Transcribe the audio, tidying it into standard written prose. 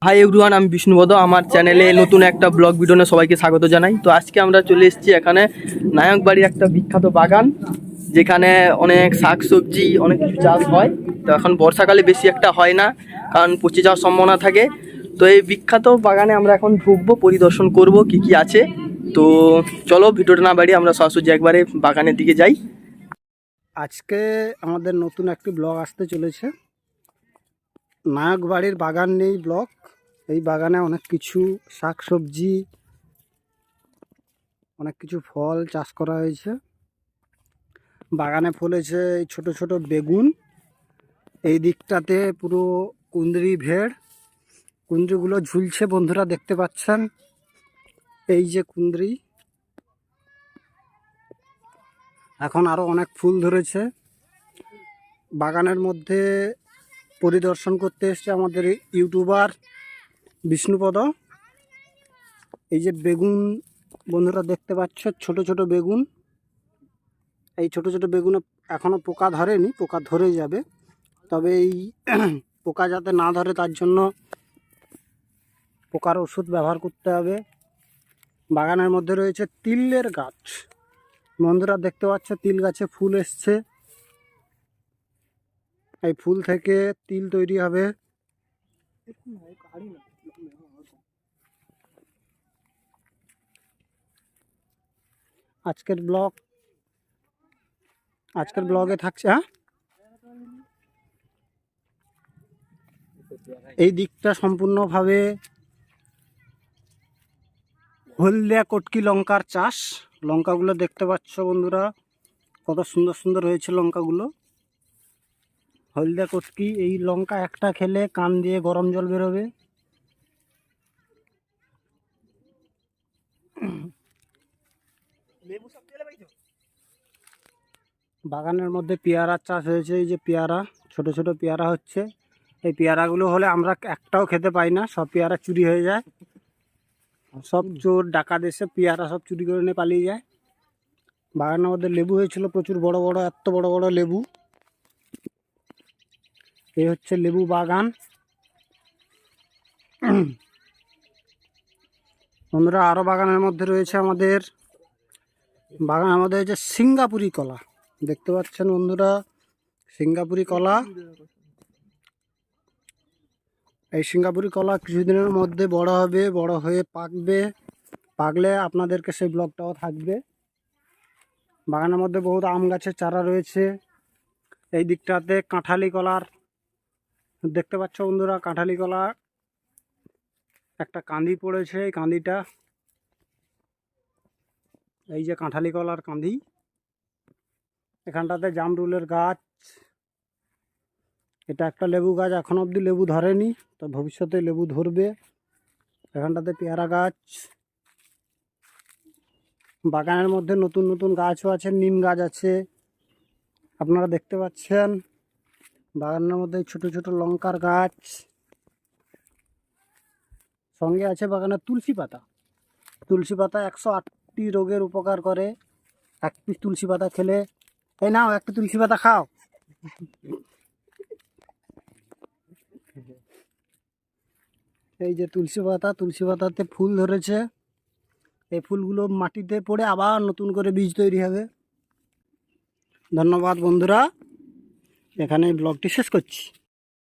Hi everyone, আমি বিষ্ণুপদ। আমার চ্যানেলে নতুন একটা ব্লগ ভিডিও নিয়ে সবাইকে স্বাগত জানাই। তো আজকে আমরা চলে এসেছি এখানে নায়কবাড়ির একটা বিখ্যাত বাগান, যেখানে অনেক শাক সবজি অনেক কিছু চাষ হয়। তো এখন বর্ষাকালে বেশি একটা হয় না, কারণ পচে যাওয়ার সম্ভাবনা থাকে। তো এই বিখ্যাত বাগানে আমরা এখন ঢুকবো, পরিদর্শন করব কি কি আছে। তো চলো, ভিডিওটা না বাড়িয়ে আমরা সরাসরি একবারে বাগানের দিকে যাই। আজকে আমাদের নতুন একটি ব্লগ আসতে চলেছে। নায়কবাড়ির বাগান নেই ব্লগ। এই বাগানে অনেক কিছু শাক সবজি, অনেক কিছু ফল চাষ করা হয়েছে। বাগানে ফলেছে এই ছোট ছোট বেগুন, এই দিকটাতে পুরো কুঁদরি ভেড়, কুঁদরিগুলো ঝুলছে বন্ধুরা দেখতে পাচ্ছেন। এই যে কুঁদরি, এখন আরও অনেক ফুল ধরেছে। বাগানের মধ্যে পরিদর্শন করতে এসছে আমাদের ইউটিউবার বিষ্ণুপদ। এই যে বেগুন বন্ধুরা দেখতে পাচ্ছ, ছোট ছোট বেগুন। এই ছোট ছোট বেগুনে এখনও পোকা ধরেনি, পোকা ধরে যাবে। তবে এই পোকা যাতে না ধরে তার জন্য পোকার ওষুধ ব্যবহার করতে হবে। বাগানের মধ্যে রয়েছে তিলের গাছ, বন্ধুরা দেখতে পাচ্ছ তিল গাছে ফুল এসছে। এই ফুল থেকে তিল তৈরি হবে। আজকের ব্লগে থাকছে। এই দিকটা সম্পূর্ণভাবে হলদিয়া কটকি লঙ্কার চাষ। লঙ্কাগুলো দেখতে পাচ্ছ বন্ধুরা, কত সুন্দর সুন্দর হয়েছে লঙ্কাগুলো। হলদিয়া কটকি, এই লঙ্কা একটা খেলে কান দিয়ে গরম জল বেরোবে। বাগানের মধ্যে পেয়ারার চাষ হয়েছে। এই যে পেয়ারা, ছোট ছোট পেয়ারা হচ্ছে। এই পেয়ারাগুলো হলে আমরা একটাও খেতে পাই না, সব পেয়ারা চুরি হয়ে যায়। সব চোর ডাকাত এসে পেয়ারা সব চুরি করে নিয়ে পালিয়ে যায়। বাগানের মধ্যে লেবু হয়েছিল প্রচুর বড় বড়, এত বড় বড় লেবু। এই হচ্ছে লেবু বাগান। বন্ধুরা আরও বাগানের মধ্যে রয়েছে আমাদের হচ্ছে সিঙ্গাপুরি কলা। দেখতে পাচ্ছেন বন্ধুরা, সিঙ্গাপুরি কলা। এই সিঙ্গাপুরি কলা কিছুদিনের মধ্যে বড় হবে, বড় হয়ে পাকবে। পাকলে আপনাদেরকে সেই ব্লগটাও থাকবে। বাগানের মধ্যে বহুত আম গাছের চারা রয়েছে। এই দিকটাতে কাঁঠালি কলার দেখতে পাচ্ছ বন্ধুরা, কাঁঠালি কলা একটা কাঁদি পড়েছে। এই কাঁদিটা, এই যে কাঁঠালি কলার কাঁদি। এখানটাতে জামরুলের গাছ। এটা একটা লেবু গাছ, এখন অবধি লেবু ধরেনি, তো ভবিষ্যতে লেবু ধরবে। এখানটাতে পেয়ারা গাছ। বাগানের মধ্যে নতুন নতুন গাছও আছে, নিম গাছ আছে আপনারা দেখতে পাচ্ছেন। বাগানের মধ্যে ছোট ছোট লঙ্কার গাছ, সঙ্গে আছে বাগানের তুলসী পাতা। তুলসী পাতা 108টি রোগের উপকার করে। এক পিস তুলসী পাতা খেলে, এই নাও একটা তুলসী পাতা খাও। এই যে তুলসী পাতা, তুলসী পাতাতে ফুল ধরেছে। এই ফুলগুলো মাটিতে পড়ে আবার নতুন করে বীজ তৈরি হবে। ধন্যবাদ বন্ধুরা, এখানে ব্লগটি শেষ করছি।